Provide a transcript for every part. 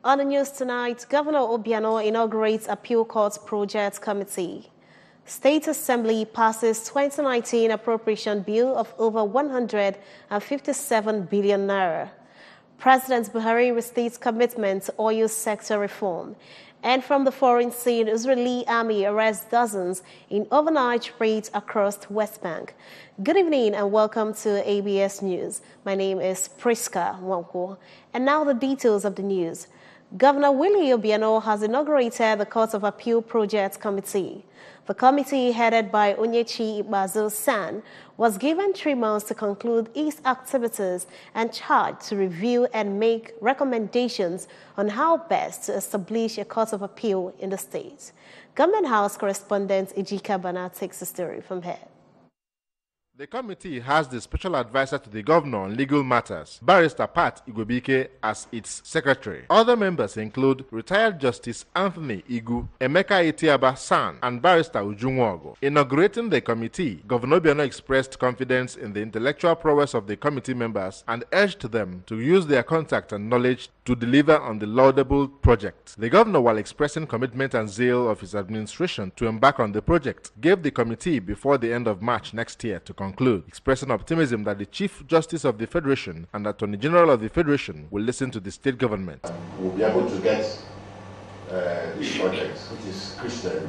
On the news tonight, Governor Obiano inaugurates Appeal Court Project Committee. State Assembly passes 2019 appropriation bill of over 157 billion naira. President Buhari restates commitment to oil sector reform. And from the foreign scene, Israeli army arrests dozens in overnight raids across the West Bank. Good evening and welcome to ABS News. My name is Priska Mwanko. And now the details of the news. Governor Willie Obiano has inaugurated the Court of Appeal Project Committee. The committee, headed by Onyechi Ibazo San, was given 3 months to conclude its activities and charged to review and make recommendations on how best to establish a Court of Appeal in the state. Government House correspondent Ejika Bana takes the story from here. The committee has the special advisor to the governor on legal matters, Barrister Pat Igobike, as its secretary. Other members include retired Justice Anthony Igu, Emeka Etiaba San, and Barrister Ujunwogo. Inaugurating the committee, Governor Obiano expressed confidence in the intellectual prowess of the committee members and urged them to use their contact and knowledge to deliver on the laudable project. The governor, while expressing commitment and zeal of his administration to embark on the project, gave the committee before the end of March next year to conclude, expressing optimism that the Chief Justice of the Federation and Attorney General of the Federation will listen to the state government. We'll be able to get this project, which is Christian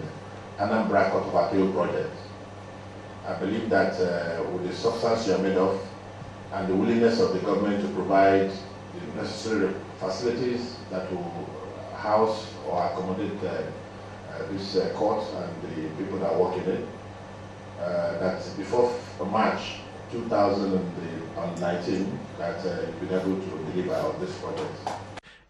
Anambra Court of Appeal project. I believe that with the substance you are made of and the willingness of the government to provide the necessary facilities that will house or accommodate this court and the people that work in it, that before March 2019 that we've been able to deliver on this project.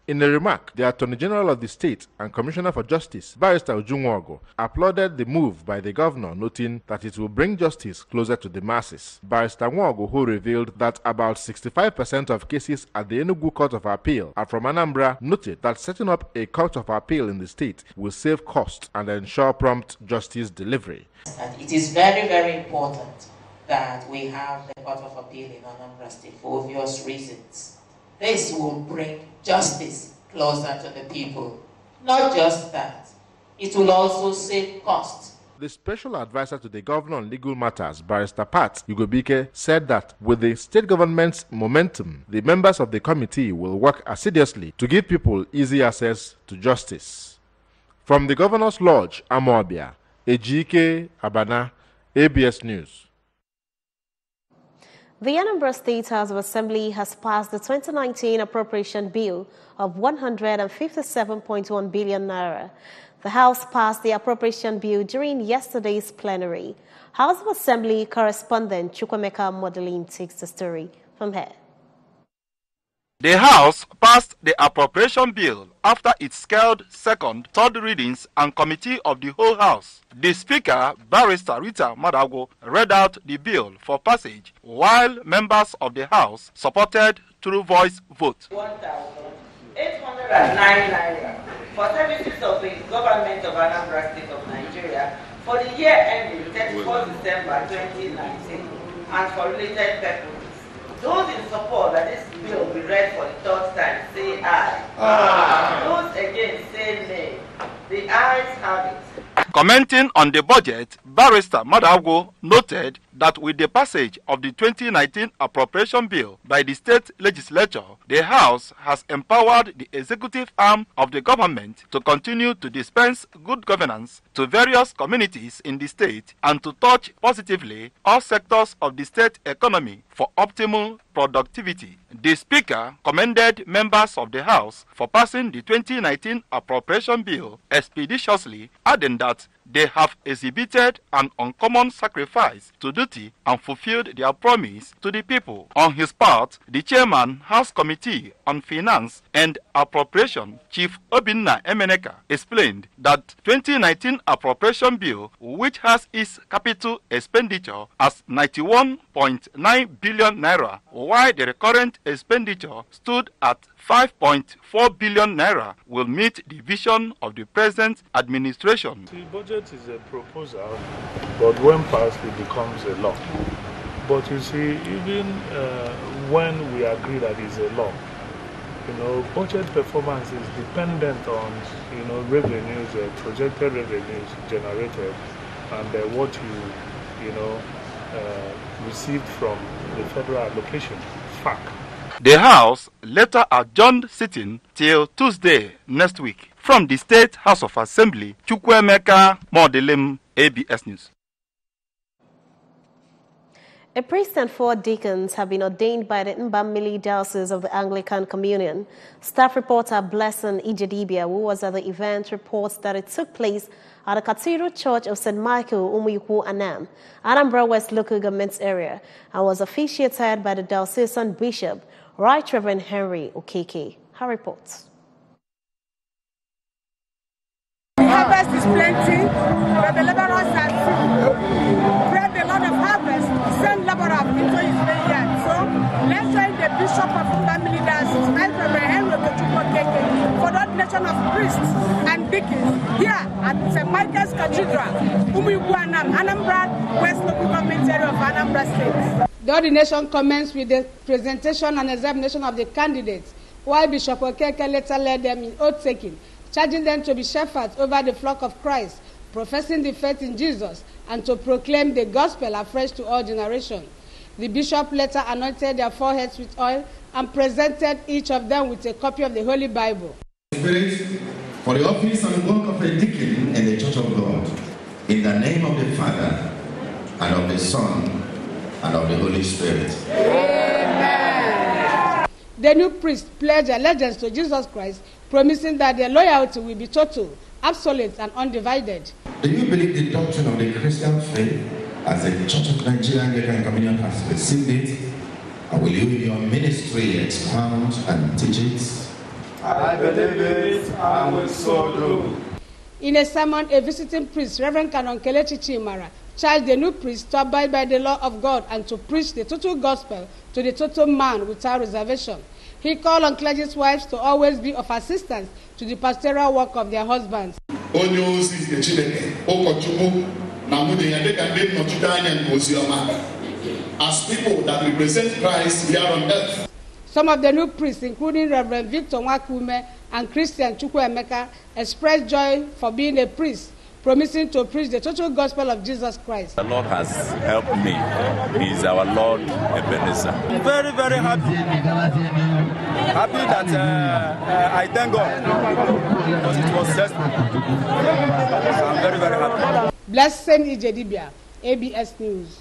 In a remark, the Attorney General of the State and Commissioner for Justice, Barrister Ujunwogo, applauded the move by the governor, noting that it will bring justice closer to the masses. Barrister Nwogo, who revealed that about 65% of cases at the Enugu Court of Appeal are from Anambra, noted that setting up a Court of Appeal in the state will save cost and ensure prompt justice delivery. And it is very, very important that we have the Court of Appeal in Anambra State for obvious reasons. This will bring justice closer to the people. Not just that, it will also save costs. The special advisor to the governor on legal matters, Barrister Pat Igobike, said that with the state government's momentum, the members of the committee will work assiduously to give people easy access to justice. From the Governor's Lodge, Amobia, Ejike Abana, ABS News. The Anambra State House of Assembly has passed the 2019 appropriation bill of 157.1 billion naira. The House passed the appropriation bill during yesterday's plenary. House of Assembly correspondent Chukwemeka Modeling takes the story from here. The House passed the appropriation bill after its scheduled second, third readings and committee of the whole House. The Speaker, Barrister Rita Madago, read out the bill for passage, while members of the House supported through voice vote. 1,809 naira for services of the government of Anambra State of Nigeria for the year ending 31st December 2019 and for related purposes. Those in support that this bill be read for the third time say aye. Aye. Those against say nay. The ayes have it. Commenting on the budget, Barrister Madago noted that with the passage of the 2019 appropriation bill by the state legislature, the House has empowered the executive arm of the government to continue to dispense good governance to various communities in the state and to touch positively all sectors of the state economy for optimal productivity. The Speaker commended members of the House for passing the 2019 appropriation bill expeditiously, adding that they have exhibited an uncommon sacrifice to duty and fulfilled their promise to the people. On his part, the Chairman, House Committee on Finance and Appropriation, Chief Obinna Emeneka, explained that 2019 appropriation bill, which has its capital expenditure as 91.9 billion naira, while the recurrent expenditure stood at 5.4 billion naira, will meet the vision of the present administration. The budget is a proposal, but when passed, it becomes a law. But you see, even when we agree that it's a law, budget performance is dependent on, revenues, projected revenues generated, and what you received from the federal allocation, FAC. The House later adjourned sitting till Tuesday next week. From the State House of Assembly, Chukwuemeka Modelim, ABS News. A priest and 4 deacons have been ordained by the Mbamili Diocese of the Anglican Communion. Staff reporter Blessing Ijedibia, who was at the event, reports that it took place at the Cathedral Church of St. Michael, Umuyukwu, Anambra West Local Government Area, and was officiated by the diocesan bishop, Right Reverend Henry Okeke. Her reports. The harvest is plenty, but the laborers are few. Pray the Lord of harvest send laborers into his vineyard. So let's join the Bishop of Family Diocese, Right Reverend Henry Okeke, for the ordination of priests and deacons here at St. Michael's Cathedral, Umuyukwu, Anambra West Local Government Area of Anambra State. The ordination commenced with the presentation and examination of the candidates, while Bishop Okeke later led them in oath-taking, charging them to be shepherds over the flock of Christ, professing the faith in Jesus, and to proclaim the gospel afresh to all generations. The bishop later anointed their foreheads with oil and presented each of them with a copy of the Holy Bible. Spirit, for the office and work of a deacon in the Church of God, in the name of the Father, and of the Son, and of the Holy Spirit. Amen. The new priest pledged allegiance to Jesus Christ, promising that their loyalty will be total, absolute, and undivided. Do you believe the doctrine of the Christian faith as the Church of Nigeria Anglican Communion has received it? Or will you in your ministry expound and teach it? I believe it and will so do. In a sermon, a visiting priest, Reverend Canon Kelechi Chimara, charged the new priest to abide by the law of God and to preach the total gospel to the total man without reservation. He called on clergy's wives to always be of assistance to the pastoral work of their husbands. As people that represent Christ here on earth. Some of the new priests, including Reverend Victor Nwakume and Christian Chukwuemeka, expressed joy for being a priest, promising to preach the total gospel of Jesus Christ. The Lord has helped me. He is our Lord Ebenezer. I'm very, very happy. Happy that I thank God because it was successful. I'm very, very happy. Blessing Ijedibia, ABS News.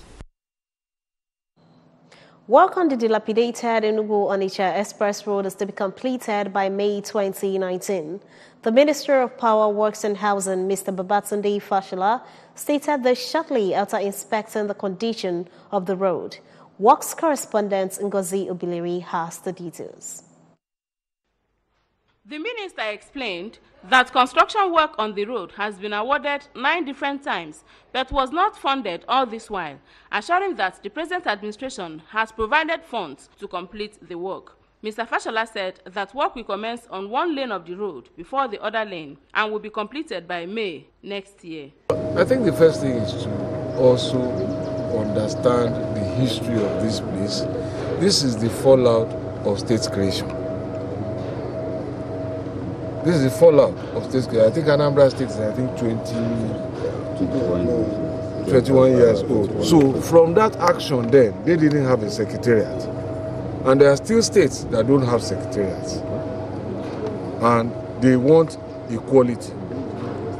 Work on the dilapidated Enugu-Onitsha Express Road is to be completed by May 2019. The Minister of Power, Works and Housing, Mr. Babatunde Fashola, stated this shortly after inspecting the condition of the road. Works correspondent Ngozi Obileri has the details. The minister explained that construction work on the road has been awarded 9 different times, but was not funded all this while, assuring that the present administration has provided funds to complete the work. Mr. Fashola said that work will commence on one lane of the road before the other lane and will be completed by May next year. I think the first thing is to also understand the history of this place. This is the fallout of state creation. This is the fallout of state creation. I think Anambra State is, 21 years old. So from that action then, they didn't have a secretariat. And there are still states that don't have secretariats. And they want equality.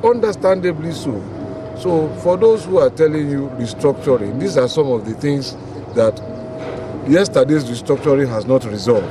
Understandably so. So for those who are telling you restructuring, these are some of the things that yesterday's restructuring has not resolved.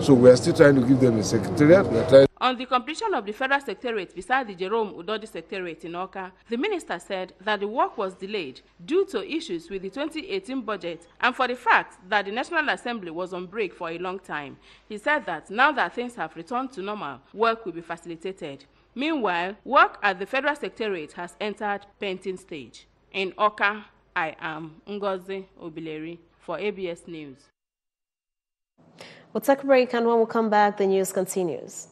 So we are still trying to give them a secretariat. On the completion of the federal secretariat beside the Jerome Udodi secretariat in Awka, the minister said that the work was delayed due to issues with the 2018 budget and for the fact that the National Assembly was on break for a long time. He said that now that things have returned to normal, work will be facilitated. Meanwhile, work at the federal secretariat has entered painting stage. In Awka, I am Ngozi Obileri for ABS News. We'll take a break, and when we come back, the news continues.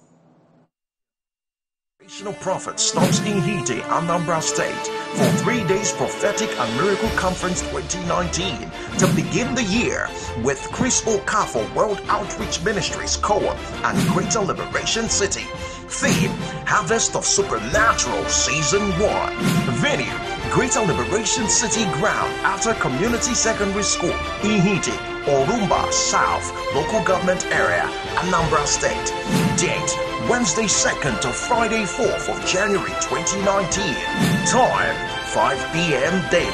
Prophet stops in Hiti, Anambra State. for 3 days Prophetic and Miracle Conference 2019 to begin the year with Chris Okafor World Outreach Ministries Co-op and Greater Liberation City. Theme: Harvest of Supernatural Season 1. Venue: Greater Liberation City Ground after Community Secondary School, Ihiti, Orumba South, Local Government Area, Anambra State. Date: Wednesday 2nd to Friday 4th of January 2019. Time: 5 p.m. daily.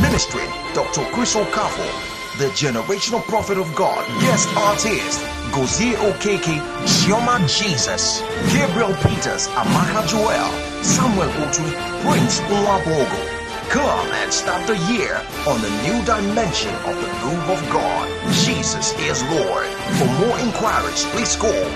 Ministry: Dr. Chris Okafor, the Generational Prophet of God. Guest artist: Gozie Okeke, Chioma Jesus, Gabriel Peters, Amaka Joel, Samuel Otu, Prince Nwabogo. Come and start the year on the new dimension of the move of God. Jesus is Lord. For more inquiries, please call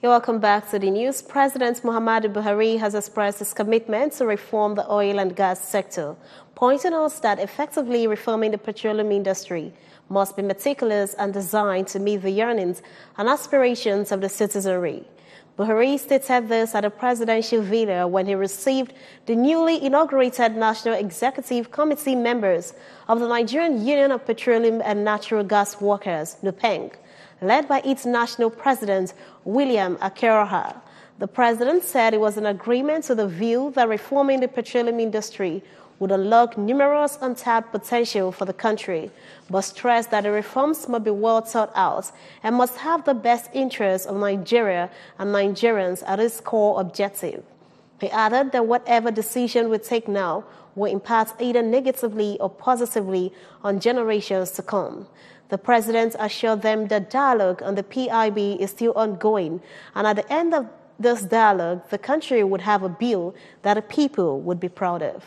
Welcome back to the news. President Muhammadu Buhari has expressed his commitment to reform the oil and gas sector, pointing out that effectively reforming the petroleum industry must be meticulous and designed to meet the yearnings and aspirations of the citizenry. Buhari stated this at a presidential villa when he received the newly inaugurated National Executive Committee members of the Nigerian Union of Petroleum and Natural Gas Workers, NUPENG, led by its national president, William Akeroha. The president said it was in agreement to the view that reforming the petroleum industry would unlock numerous untapped potential for the country, but stressed that the reforms must be well thought out and must have the best interests of Nigeria and Nigerians at its core objective. He added that whatever decision we take now will impact either negatively or positively on generations to come. The president assured them that dialogue on the PIB is still ongoing, and at the end of this dialogue, the country would have a bill that the people would be proud of.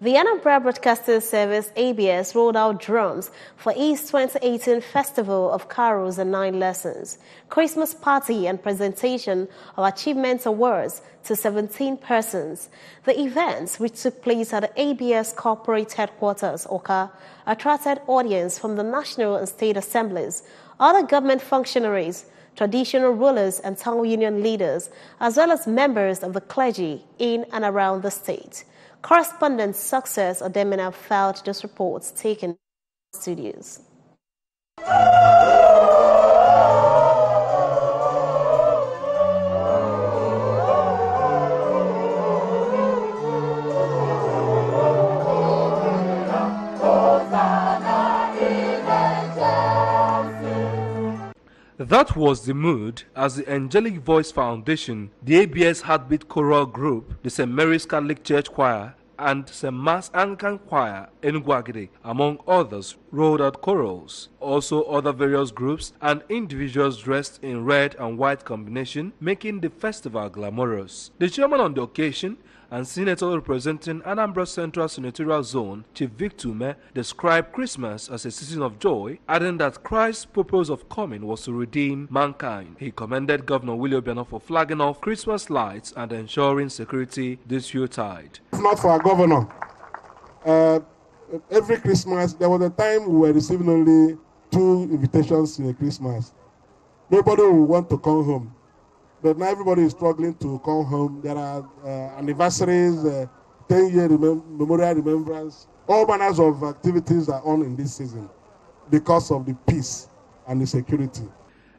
The Anambra Broadcasting Service, ABS, rolled out drums for its 2018 Festival of Carols and Nine Lessons, Christmas party and presentation of Achievement Awards to 17 persons. The events, which took place at the ABS Corporate Headquarters, Oka, attracted audience from the National and State Assemblies, other government functionaries, traditional rulers and town union leaders, as well as members of the clergy in and around the state. Correspondent Success Odemina filed those reports taken in studios. That was the mood as the Angelic Voice Foundation, the ABS Heartbeat Choral Group, the St. Mary's Catholic Church Choir, and St. Mark's Anglican Choir, Enugu, among others, rolled out chorals. Also, other various groups and individuals dressed in red and white combination, making the festival glamorous. The chairman on the occasion and senator representing Anambra Central Senatorial Zone, Chief Victor, described Christmas as a season of joy, adding that Christ's purpose of coming was to redeem mankind. He commended Governor Willie Obiano for flagging off Christmas lights and ensuring security this Yuletide. If not for our governor, every Christmas, there was a time we were receiving only 2 invitations in a Christmas. Nobody would want to come home. But now everybody is struggling to come home. There are anniversaries, 10-year memorial remembrance. All manners of activities are on in this season because of the peace and the security.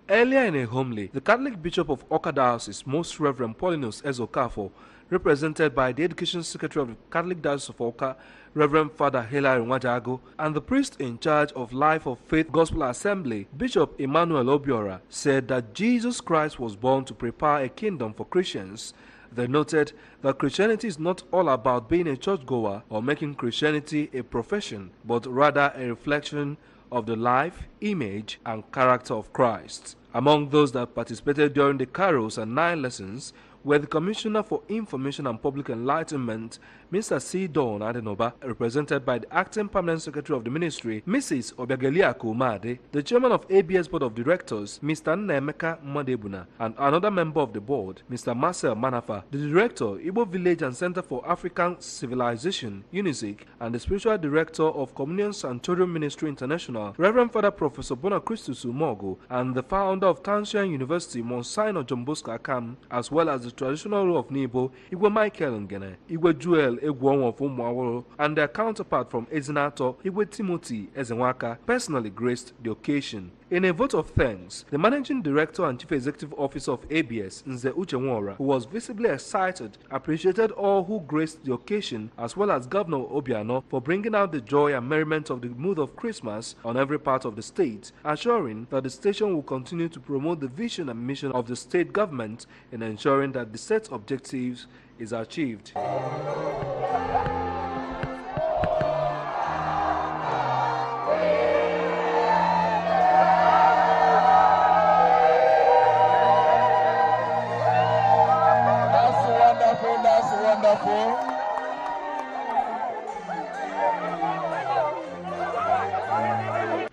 Earlier in a homily, the Catholic Bishop of Awka Diocese, Most Reverend Paulinus Ezokafo, represented by the Education Secretary of the Catholic Diocese of Awka, Reverend Father Hilary Nwajago, and the priest in charge of Life of Faith Gospel Assembly, Bishop Emmanuel Obiora, said that Jesus Christ was born to prepare a kingdom for Christians. They noted that Christianity is not all about being a churchgoer or making Christianity a profession, but rather a reflection of the life, image, and character of Christ. Among those that participated during the carols and 9 lessons were the Commissioner for Information and Public Enlightenment, Mr. C. Dawn Adenoba, represented by the Acting Permanent Secretary of the Ministry, Mrs. Obiagelia Kumade, the Chairman of ABS Board of Directors, Mr. Nemeka Madebuna, and another member of the board, Mr. Marcel Manafa, the Director, Igbo Village and Center for African Civilization, UNISIC, and the Spiritual Director of Communion Santorium Ministry International, Reverend Father Professor Bonacristus Umogo, and the founder of Tansian University, Monsignor John Bosco Akam, as well as the traditional ruler of Nibo, Igwe Michael Ngene, Igwe Joel Egwon of Umuawolo, and their counterpart from Ezinato, Igwe Timothy Ezenwaka, personally graced the occasion. In a vote of thanks, the Managing Director and Chief Executive Officer of ABS, Nze Uchenwora, who was visibly excited, appreciated all who graced the occasion, as well as Governor Obiano, for bringing out the joy and merriment of the mood of Christmas on every part of the state, assuring that the station will continue to promote the vision and mission of the state government in ensuring that the set objectives is achieved.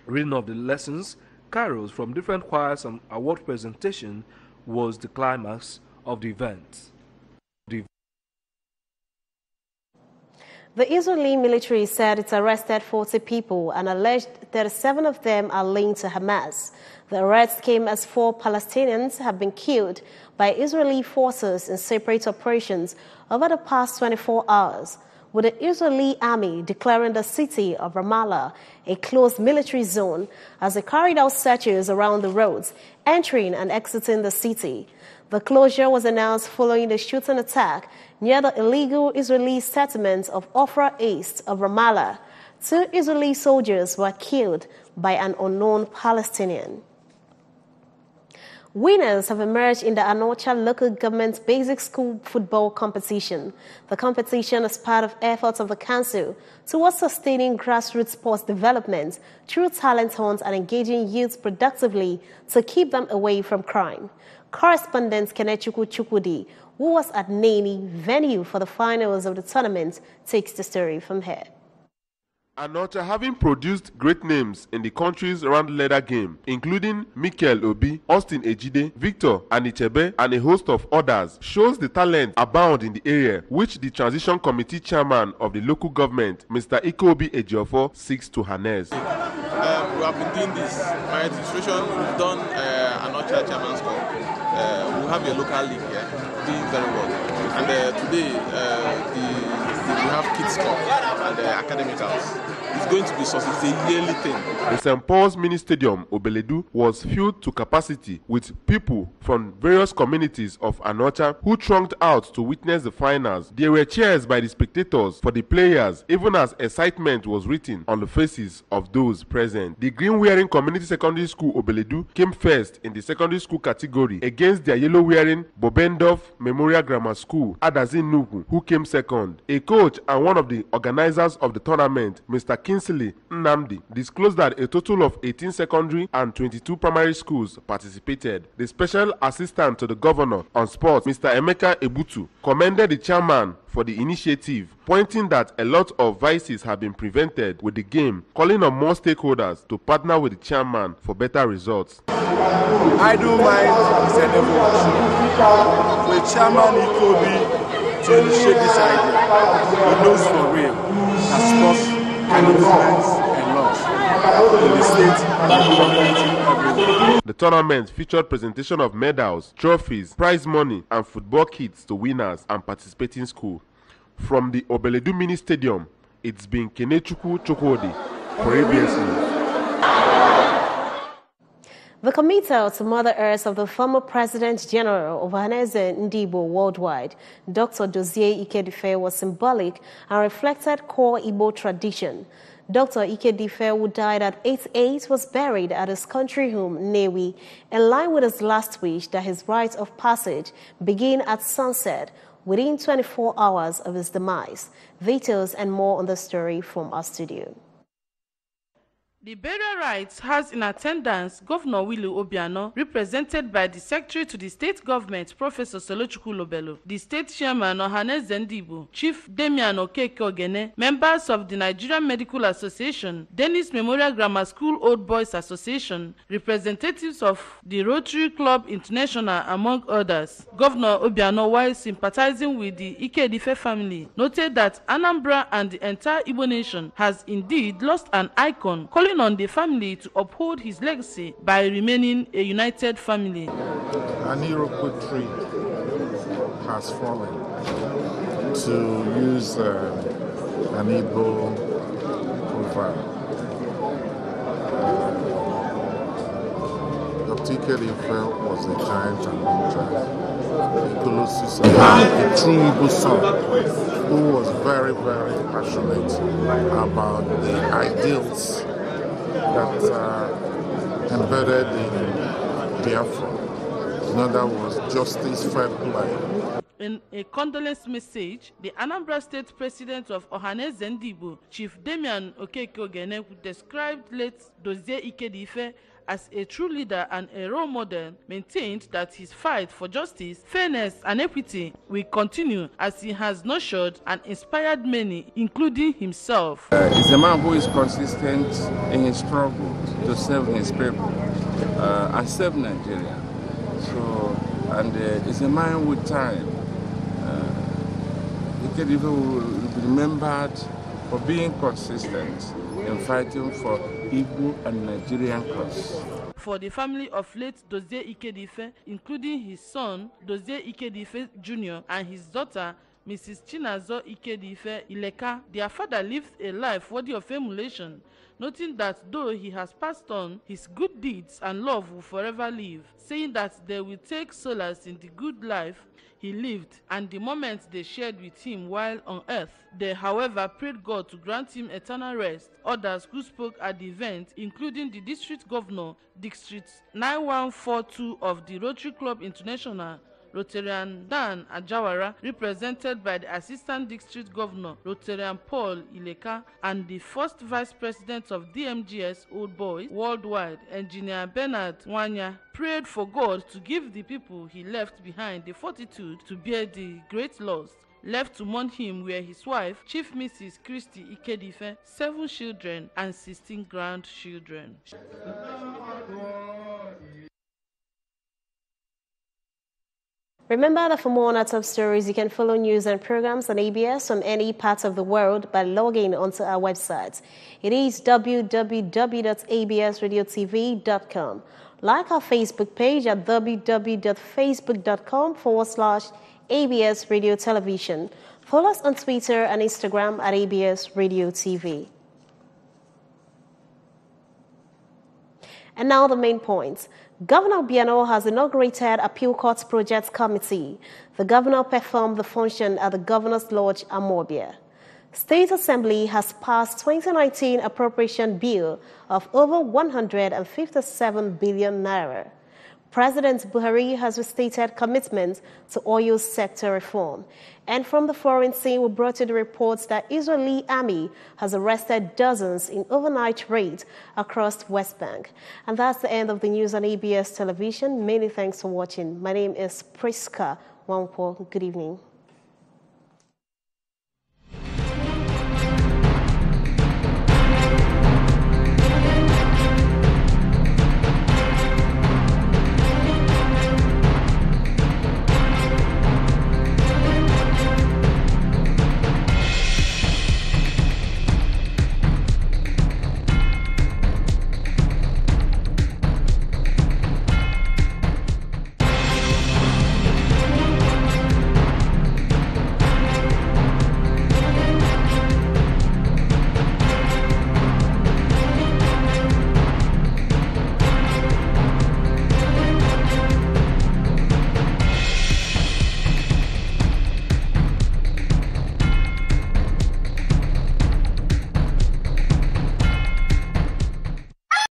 Reading of the lessons, carols from different choirs and award presentation was the climax of the event. The Israeli military said it arrested 40 people and alleged 37 of them are linked to Hamas. The arrest came as 4 Palestinians have been killed by Israeli forces in separate operations over the past 24 hours, with the Israeli army declaring the city of Ramallah a closed military zone as they carried out searches around the roads, entering and exiting the city. The closure was announced following the shooting attack near the illegal Israeli settlement of Ofra East of Ramallah. 2 Israeli soldiers were killed by an unknown Palestinian. Winners have emerged in the Anocha local government basic school football competition. The competition is part of efforts of the council towards sustaining grassroots sports development through talent hunts and engaging youth productively to keep them away from crime. Correspondent Kenechukwu Chukwudi, who was at Neni, venue for the finals of the tournament, takes the story from here. Anocha having produced great names in the countries around leather game, including Mikel Obi, Austin Ejide, Victor Anichebe, and a host of others, shows the talent abound in the area, which the Transition Committee Chairman of the local government, Mr. Ikobi Ejiofo, seeks to harness. We have been doing this. My administration, we've done Anocha Chairman's Cup. We have a local league here, doing very well. And today, we have Kids Cup and Academicals. It's going to be it's a yearly thing. The St. Paul's Mini Stadium, Obeledu, was filled to capacity with people from various communities of Anocha who thronged out to witness the finals. There were cheers by the spectators for the players, even as excitement was written on the faces of those present. The green-wearing Community Secondary School, Obeledu, came first in the secondary school category against their yellow-wearing Bobendorf Memorial Grammar School, Adazin Nugu, who came second. A coach and one of the organizers of the tournament, Mr. Kinsley Nnamdi, disclosed that a total of 18 secondary and 22 primary schools participated. The special assistant to the governor on sports, Mr. Emeka Ebutu, commended the chairman for the initiative, pointing that a lot of vices have been prevented with the game, calling on more stakeholders to partner with the chairman for better results. I do mind with Chairman Ikobi to initiate this idea. He knows for real that sports can influence a lot in the state and everywhere. The tournament featured presentation of medals, trophies, prize money, and football kits to winners and participating schools. From the Obeledu Mini Stadium, it's been Kenechukwu Chukwudi for ABS News. The committal to Mother Earth of the former President General of Ohanaeze Ndigbo worldwide, Dr. Dozie Ikedife, was symbolic and reflected core Igbo tradition. Dr. Ikedife, who died at 88, was buried at his country home, Nnewi, in line with his last wish that his rite of passage begin at sunset within 24 hours of his demise. Details and more on the story from our studio. The burial rites has in attendance Governor Willie Obiano, represented by the Secretary to the State Government, Professor Solochukwu Lobelo, the State Chairman Ohaneze Ndigbo, Chief Damian Okeke Ogene, members of the Nigerian Medical Association, Dennis Memorial Grammar School Old Boys Association, representatives of the Rotary Club International, among others. Governor Obiano, while sympathizing with the Ikedife family, noted that Anambra and the entire Igbo nation has indeed lost an icon, calling on the family to uphold his legacy by remaining a united family. An Iroko tree has fallen, to use an Igbo proverb. Dr. Ikedife was a giant among giants, a colossus, a true Igbo son who was very, very passionate about the ideals that embedded in Biafra. In other words, justice, fair play. In a condolence message, the Anambra State President of Ohaneze Ndigbo, Chief Damian Okeke Ogene, described late Dozie Ikedife as a true leader and a role model, maintained that his fight for justice, fairness, and equity will continue as he has nurtured and inspired many, including himself. He's a man who is consistent in his struggle to serve his people and serve Nigeria. And he's a man with time. He can even be remembered for being consistent in fighting for Igbo and Nigerian cause. For the family of late Dozie Ikedife, including his son, Dozie Ikedife Jr., and his daughter, Mrs. Chinazo Ikedife Ileka, their father lived a life worthy of emulation, noting that though he has passed on, his good deeds and love will forever live, saying that they will take solace in the good life he lived and the moments they shared with him while on earth. They, however, prayed God to grant him eternal rest. Others who spoke at the event, including the District Governor, District 9142 of the Rotary Club International, Rotarian Dan Ajawara, represented by the Assistant District Governor, Rotarian Paul Ileka, and the First Vice President of DMGS Old Boys Worldwide, Engineer Bernard Wanya, prayed for God to give the people he left behind the fortitude to bear the great loss. Left to mourn him were his wife, Chief Mrs. Christy Ikedife, 7 children, and 16 grandchildren. Remember that for more on top stories, you can follow news and programs on ABS from any part of the world by logging onto our website. It is www.absradiotv.com. Like our Facebook page at www.facebook.com/ABS Radio Television. Follow us on Twitter and Instagram at ABS Radio TV. And now the main points. Governor Obiano has inaugurated Appeal Court Projects Committee. The governor performed the function at the Governor's Lodge, Amobia. State Assembly has passed 2019 appropriation bill of over 157 billion naira. President Buhari has restated commitment to oil sector reform. And from the foreign scene, we brought you the reports that Israeli army has arrested dozens in overnight raids across the West Bank. And that's the end of the news on ABS television. Many thanks for watching. My name is Priska Wangpo. Good evening.